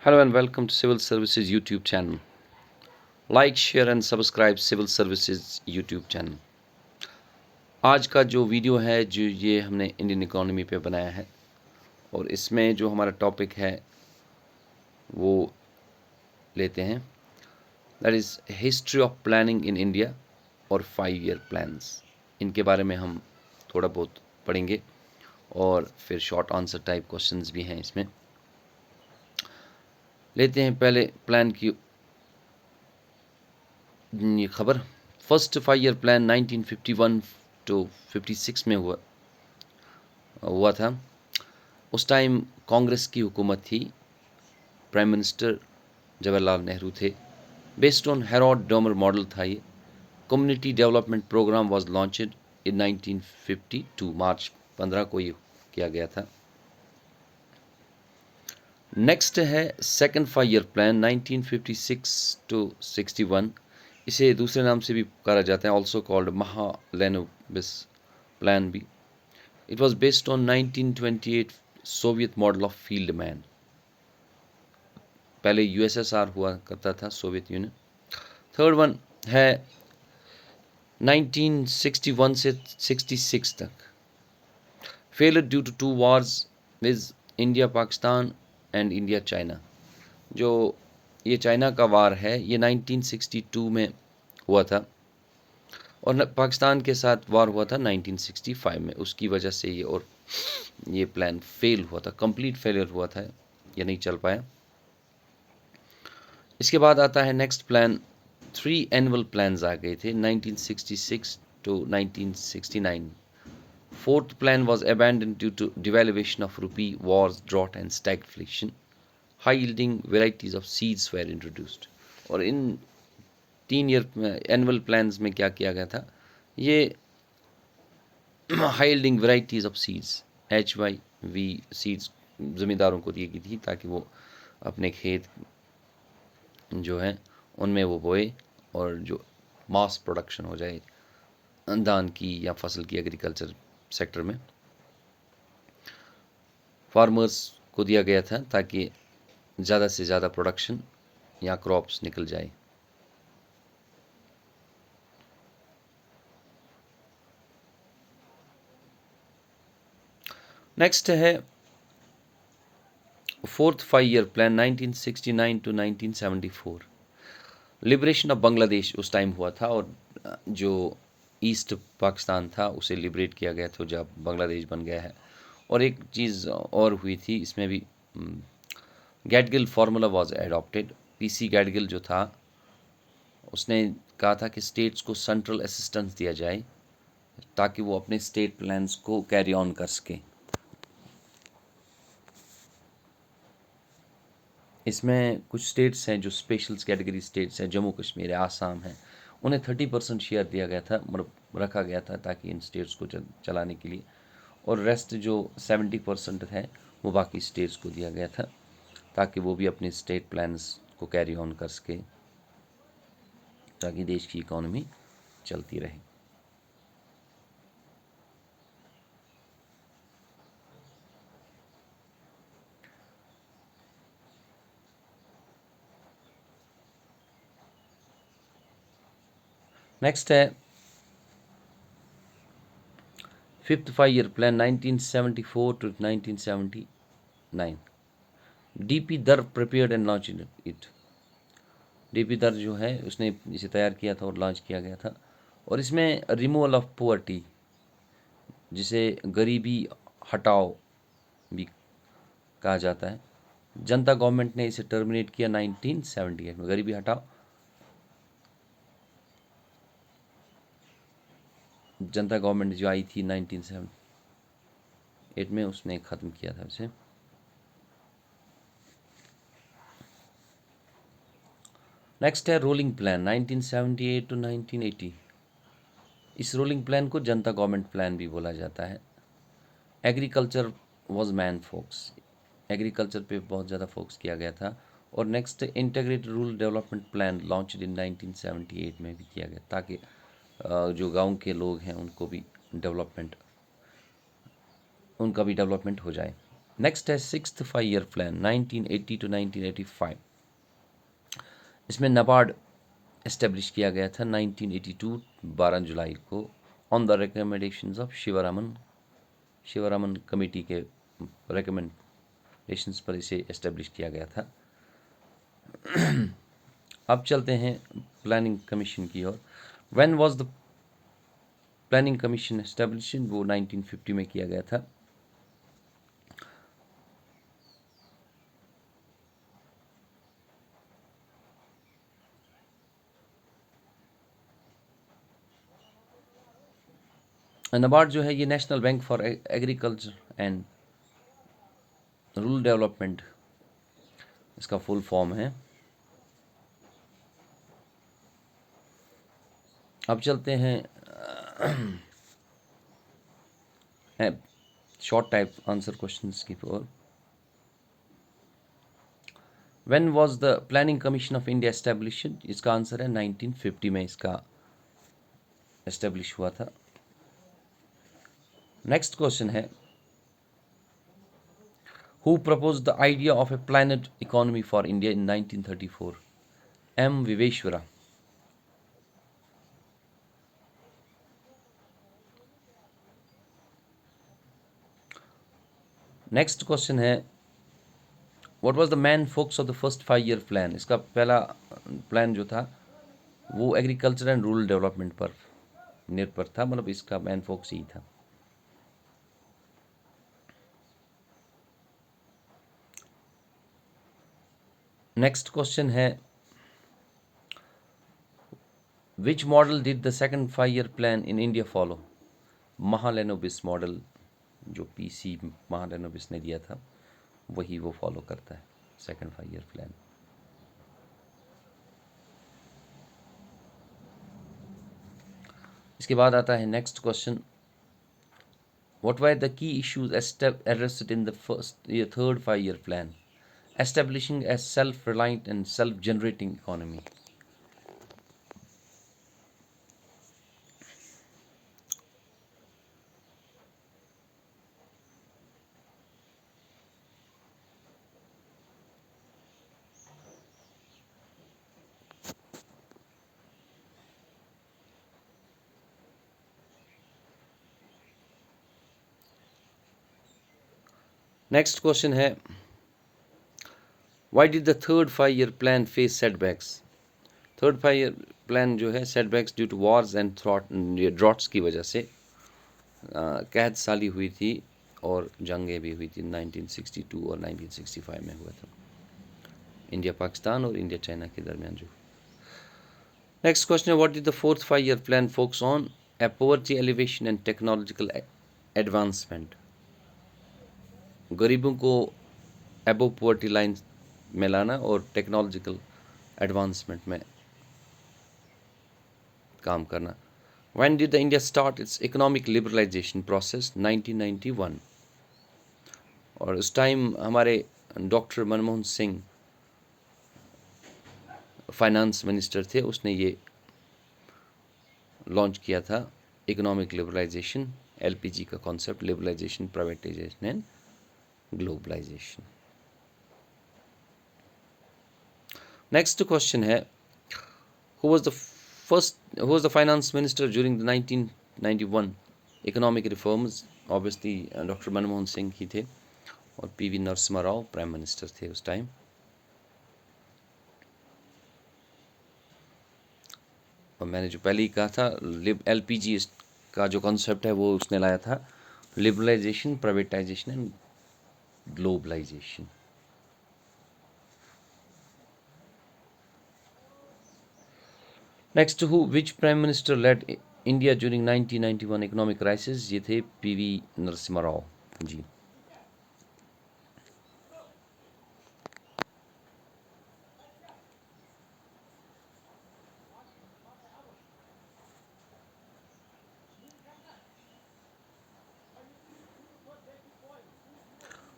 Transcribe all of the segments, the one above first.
Hello and welcome to Civil Services YouTube channel. Like, share and subscribe Civil Services YouTube channel. आज का जो video है जो ये हमने इंडियन इकोनॉमी पे बनाया है और इसमें जो हमारा टॉपिक है वो लेते हैं, that is history of planning in India और 5 ईयर प्लान्स। इनके बारे में हम थोड़ा बहुत पढ़ेंगे और फिर शॉर्ट आंसर टाइप क्वेश्चंस भी हैं इसमें। लेते हैं पहले प्लान की ये खबर। फर्स्ट 5 ईयर प्लान 1951 टू 56 में हुआ था। उस टाइम कांग्रेस की हुकूमत थी, प्राइम मिनिस्टर जवाहरलाल नेहरू थे। Based on Harrod Domar model था ये। Community development programme was launched in 1952, March 15 को ये किया गया था। नेक्स्ट है सेकंड 5 ईयर प्लान 1956 टू 61। इसे दूसरे नाम से भी पुकारा जाता है, ऑल्सो कॉल्ड महालेनोबिस प्लान भी। It was based on 1928 Soviet model of field man. पहले यूएसएसआर हुआ करता था, सोवियत यूनियन। थर्ड वन है 1961 से 66 तक। Failure due to 2 wars with India Pakistan and India China. जो ये चाइना का वार है ये 1962 में हुआ था और पाकिस्तान के साथ वार हुआ था 1965 में। उसकी वजह से ये प्लान फेल हुआ था, कंप्लीट फेलियर हुआ था, ये नहीं चल पाया। इसके बाद आता है नेक्स्ट प्लान। 3 एनुअल प्लान्स आ गए थे 1966 to 1969। Fourth plan was abandoned due to devaluation of rupee, wars, drought and stagflation. High yielding varieties of seeds were introduced. और इन 3 ईयर एनुअल प्लान्स में क्या किया गया था, ये high yielding varieties of seeds HYV seeds ज़मींदारों को दी गई थी ताकि वो अपने खेत जो हैं उनमें वो बोए और जो मास प्रोडक्शन हो जाए धान की या फसल की, एग्रीकल्चर सेक्टर में फार्मर्स को दिया गया था ताकि ज़्यादा से ज़्यादा प्रोडक्शन या क्रॉप्स निकल जाए। नेक्स्ट है fourth 5 year plan 1969 to 1974। Liberation of Bangladesh उस टाइम हुआ था और जो ईस्ट पाकिस्तान था उसे लिबरेट किया गया था जब बांग्लादेश बन गया है। और एक चीज़ और हुई थी इसमें भी, गैडगिल फार्मूला वाज एडॉप्टेड। PC गैडगिल जो था उसने कहा था कि स्टेट्स को सेंट्रल असिस्टेंस दिया जाए ताकि वो अपने स्टेट प्लान्स को कैरी ऑन कर सकें। इसमें कुछ स्टेट्स हैं जो स्पेशल कैटेगरी स्टेट्स हैं, जम्मू कश्मीर है, आसाम है, उन्हें 30% शेयर दिया गया था, मतलब रखा गया था ताकि इन स्टेट्स को चलाने के लिए। और रेस्ट जो 70% है वो बाकी स्टेट्स को दिया गया था ताकि वो भी अपने स्टेट प्लान्स को कैरी ऑन कर सके ताकि देश की इकोनॉमी चलती रहे। नेक्स्ट है fifth 5 year plan 1974 to 1979। DP Dhar prepared and launch it. DP Dhar जो है उसने इसे तैयार किया था और लॉन्च किया गया था। और इसमें रिमूवल ऑफ पुअर्टी, जिसे गरीबी हटाओ भी कहा जाता है, जनता गवर्नमेंट ने इसे टर्मिनेट किया 1978 में। गरीबी हटाओ जनता गवर्नमेंट जो आई थी 1978 में, उसने ख़त्म किया था इसे। नेक्स्ट है रोलिंग प्लान 1978 टू 1980। इस रोलिंग प्लान को जनता गवर्नमेंट प्लान भी बोला जाता है। Agriculture was main focus. Agriculture पे बहुत ज़्यादा फोकस किया गया था। और next integrated rural development plan launch in 1978 में भी किया गया ताकि जो गांव के लोग हैं उनका भी डेवलपमेंट हो जाए। नेक्स्ट है 6th 5 ईयर प्लान 1980 to 1985। इसमें नाबार्ड इस्टेब्लिश किया गया था 1982 12 जुलाई को on the recommendations of Sivaraman committee के रिकमेंडेशंस पर इसे इस्टेब्लिश किया गया था। अब चलते हैं प्लानिंग कमीशन की ओर। When was the planning commission establish? वो 1950 में किया गया था। नाबार्ड जो है ये national bank for agriculture and rural development, इसका फुल फॉर्म है। अब चलते हैं शॉर्ट टाइप आंसर क्वेश्चंस की ओर। When was the planning commission of India established? इसका आंसर है 1950 में इसका एस्टेब्लिश हुआ था। नेक्स्ट क्वेश्चन है who propose the idea of a planned economy for India in 1934? M Visvesvaraya. Next question है what was the main focus of the first 5 year plan? इसका पहला प्लान जो था वो एग्रीकल्चर एंड रूरल डेवलपमेंट पर निर्भर था, मतलब इसका मेन फोकस ही था। नेक्स्ट क्वेश्चन है which model did the second 5 year plan in India follow? Mahalanobis model जो पीसी महालैनोबिस ने दिया था वही वो फॉलो करता है सेकंड 5 ईयर प्लान। इसके बाद आता है next question what were the key issues addressed in the third 5 year plan establishing a self reliant and self generating economy? Next question है why did the third 5 year plan face setbacks? Third 5 year plan जो है setbacks due to wars and droughts की वजह से कैद साली हुई थी और जंगें भी हुई थी 1962 और 1965 में हुआ था इंडिया पाकिस्तान और इंडिया चाइना के दरमियान जो। नेक्स्ट क्वेश्चन है what did the fourth 5 year plan focus on? A poverty alleviation and technological advancement, गरीबों को एबो पॉवर्टी लाइन में लाना और टेक्नोलॉजिकल एडवांसमेंट में काम करना। When did the India start its economic liberalization process? 1991। और उस टाइम हमारे doctor Manmohan Singh finance minister थे, उसने ये लॉन्च किया था इकोनॉमिक लिबरलाइजेशन, एलपीजी का concept, liberalization, privatization and globalization. Next question है who was the finance minister during the 1991 economic reforms? Obviously doctor Manmohan Singh ही थे और PV Narasimha Rao prime minister थे उस टाइम। और मैंने जो पहले ही कहा था एलपीजी का जो कॉन्सेप्ट है वो उसने लाया था, liberalization, privatization and globalization. Next which prime minister led India during 1991 economic crisis? ये थे PV Narasimha Rao ji.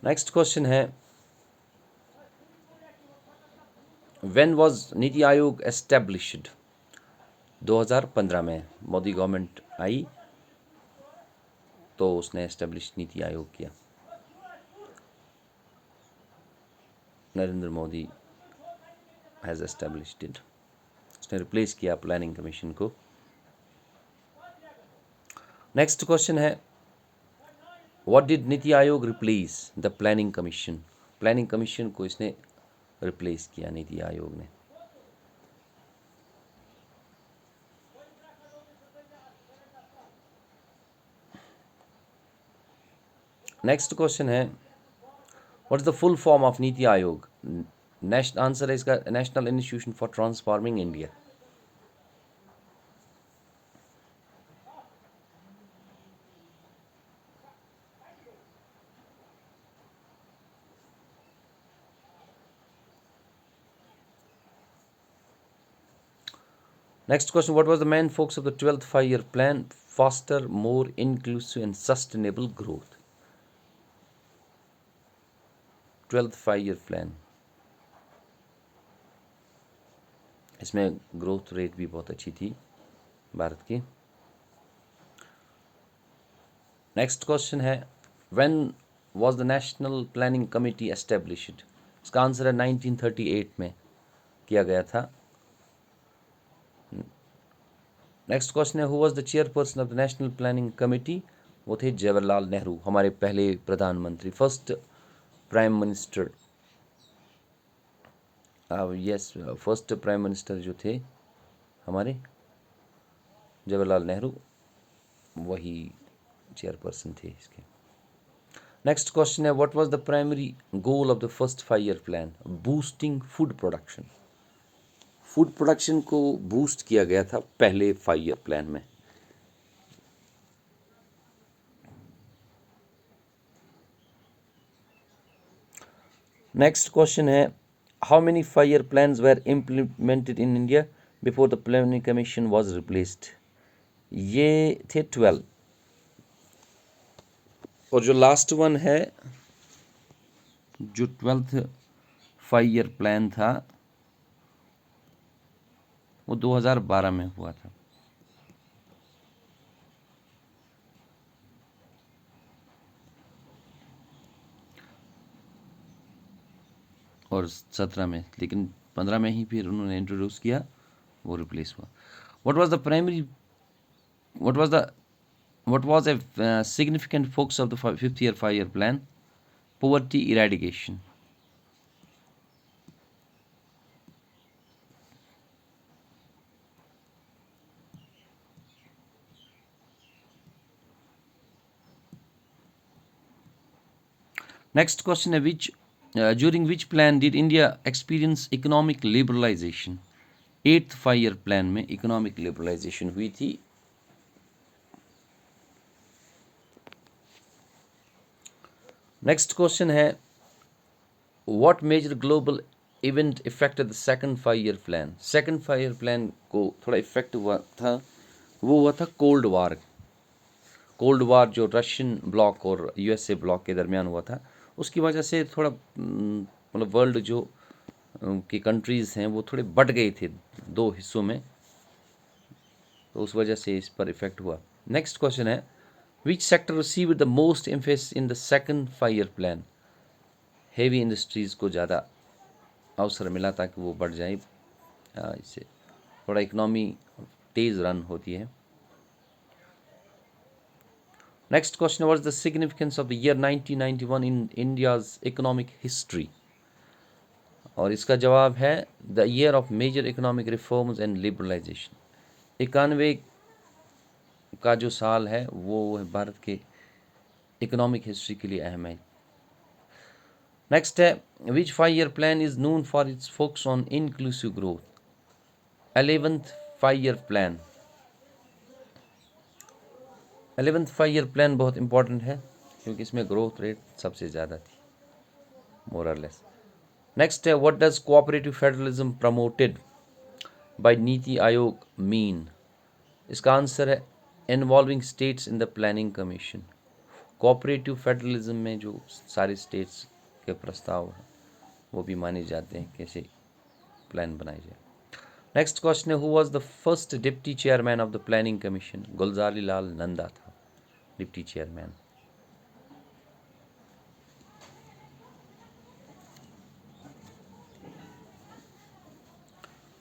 Next question है when was NITI Aayog established? 2015 में मोदी गवर्नमेंट आई तो उसने एस्टेब्लिश नीति आयोग किया। Narendra Modi has established it, उसने रिप्लेस किया प्लानिंग कमीशन को। नेक्स्ट क्वेश्चन है what did NITI Aayog replace the planning commission, planning commission को इसने रिप्लेस किया नीति आयोग ने। नेक्स्ट क्वेश्चन है what is the full form of NITI Aayog, national answer है इसका national institution for transforming India. Next question, what was the main focus of the 12th five-year plan? Faster, more inclusive and sustainable growth. 12th five-year plan, इसमें growth rate भी बहुत अच्छी थी भारत की। Next question है when was the national planning committee established, इसका answer है 1938 में किया गया था। नेक्स्ट क्वेश्चन है who was the chairperson of the national planning committee, वो थे जवाहरलाल नेहरू, हमारे पहले प्रधानमंत्री, first prime minister. Yes, first prime minister जो थे हमारे जवाहरलाल नेहरू, वही चेयरपर्सन थे इसके। नेक्स्ट क्वेश्चन है what was the primary goal of the first five year plan? Boosting food production, food production को बूस्ट किया गया था पहले फाइव ईयर प्लान में। नेक्स्ट क्वेश्चन है how many five year plans were implemented in India before the planning commission was replaced? ये थे 12, और जो लास्ट वन है जो 12th फाइव ईयर प्लान था वो 2012 में हुआ था। और 17 में, लेकिन 15 में ही फिर उन्होंने इंट्रोड्यूस किया, वो रिप्लेस हुआ। What was the primary what was a significant focus of the fifth year five year plan? Poverty eradication. Next question है during which plan did India experience economic liberalization? 8th five year plan में economic liberalization हुई थी। Next question है what major global event affected the second five year plan? Second five year plan को थोड़ा effect हुआ था, वो हुआ था कोल्ड वार। कोल्ड वार जो रशियन ब्लॉक और यूएसए ब्लॉक के दरमियान हुआ था, उसकी वजह से थोड़ा मतलब वर्ल्ड जो की कंट्रीज़ हैं वो थोड़े बट गए थे दो हिस्सों में, तो उस वजह से इस पर इफेक्ट हुआ। नेक्स्ट क्वेश्चन है which sector received the most emphasis in the second five year plan? Heavy industries को ज़्यादा अवसर मिला ताकि वो बढ़ जाए, इससे थोड़ा इकनॉमी तेज़ रन होती है। Next question what is the significance of the year 1991 in India's economic history? और इसका जवाब है the year of major economic reforms and liberalization. 91 का जो साल है वो भारत के इकोनॉमिक हिस्ट्री के लिए अहम है। नेक्स्ट है which five year plan is known for its focus on inclusive growth? 11th five year plan. 11th five year plan बहुत इंपॉर्टेंट है क्योंकि इसमें ग्रोथ रेट सबसे ज़्यादा थी, मोर और लेस। नेक्स्ट है what does cooperative federalism promoted by NITI Aayog mean? इसका आंसर है involving states in the planning commission. Cooperative federalism में जो सारे स्टेट्स के प्रस्ताव हैं वो भी माने जाते हैं कैसे प्लान बनाए जाए। नेक्स्ट क्वेश्चन है who was the first deputy chairman of the planning commission? Gulzari Lal Nanda था डिप्टी चेयरमैन।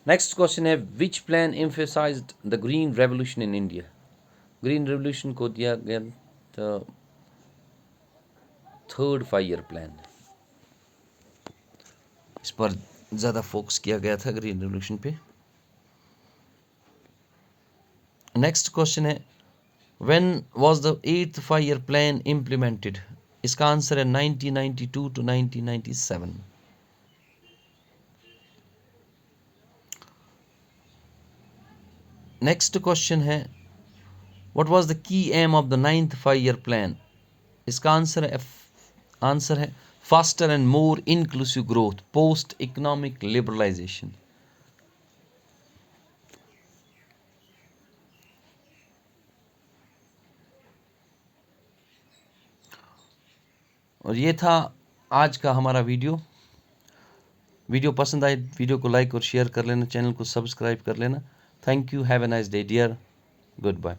नेक्स्ट क्वेश्चन है which plan emphasized the green revolution in India. Green revolution को दिया गया था थर्ड 5 ईयर प्लान, इस पर ज़्यादा फोकस किया गया था ग्रीन रेवोल्यूशन पे। नेक्स्ट क्वेश्चन है when was the 8th 5 year plan implemented. इसका आंसर है 1992 to 1997। नेक्स्ट क्वेश्चन है what was the key aim of the 9th 5 year plan. इसका आंसर है faster and more inclusive growth post economic liberalisation. और ये था आज का हमारा वीडियो पसंद आए वीडियो को लाइक और शेयर कर लेना, चैनल को सब्सक्राइब कर लेना। Thank you, have a nice day dear, good bye.